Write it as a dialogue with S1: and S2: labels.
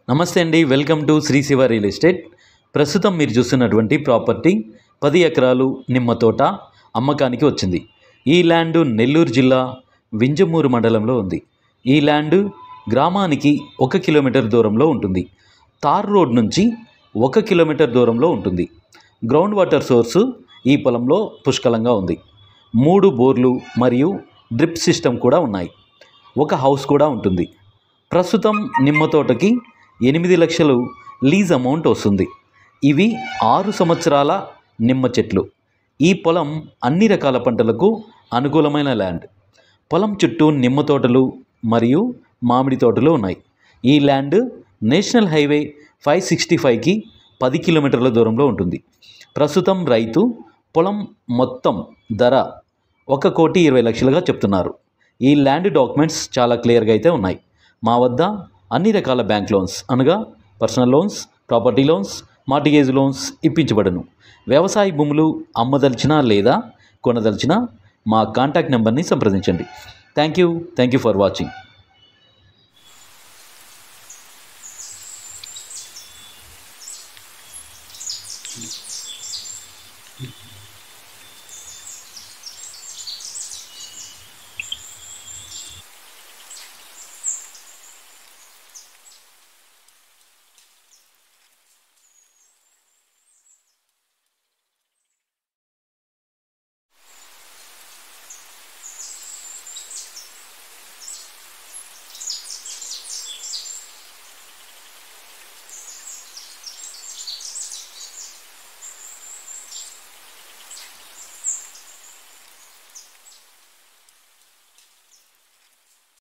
S1: నమస్తే అండి, welcome to Shri Shiva real estate. ప్రస్తుతం మీరు చూస్తున్నటువంటి ప్రాపర్టీ 10 ఎకరాలు నిమ్మ తోట అమ్మకానికి వచ్చింది. ఈ ల్యాండ్ నెల్లూరు జిల్లా వింజమూరు మండలంలో ఉంది. ఈ ల్యాండ్ గ్రామానికి 1 కిలోమీటర్ దూరంలో ఉంటుంది. తార్ రోడ్ నుంచి 1 కిలోమీటర్ దూరంలో ఉంటుంది. గ్రౌండ్ వాటర్ సోర్సు ఈ పొలంలో పుష్కలంగా ఉంది. 3 బోర్లు మరియు డ్రిప్ సిస్టమ్ కూడా ఉన్నాయి. ఒక హౌస్ కూడా ఉంటుంది. ప్రస్తుతం నిమ్మ తోటకి 8 లక్షలు లీజ్ అమౌంట్ వస్తుంది. ఇవి 6 సంవత్సరాల నిమ్మ చెట్లు. ఈ పొలం అన్ని రకాల పంటలకు అనుకూలమైన ల్యాండ్. పొలం చుట్టూ నిమ్మ తోటలు మరియు మామిడి తోటలు ఉన్నాయి. ఈ ల్యాండ్ నేషనల్ హైవే 565కి 10 కిలోమీటర్ల దూరంలో ఉంటుంది. ప్రస్తుతం రైతు పొలం మొత్తం ధర 1,20,00,000గా చెప్తున్నారు. ఈ ల్యాండ్ డాక్యుమెంట్స్ చాలా క్లియర్గా అయితే ఉన్నాయి. మా వద్ద అన్ని రకాల బ్యాంక్ లోన్స్ అనగా personal loans, property loans, mortgage loans ఇప్పించబడును. వ్యవసాయ భూములు అమ్మదలిచినా లేదా కొనదలిచినా మా కాంటాక్ట్ నెంబర్ని సంప్రదించండి. Thank you for watching.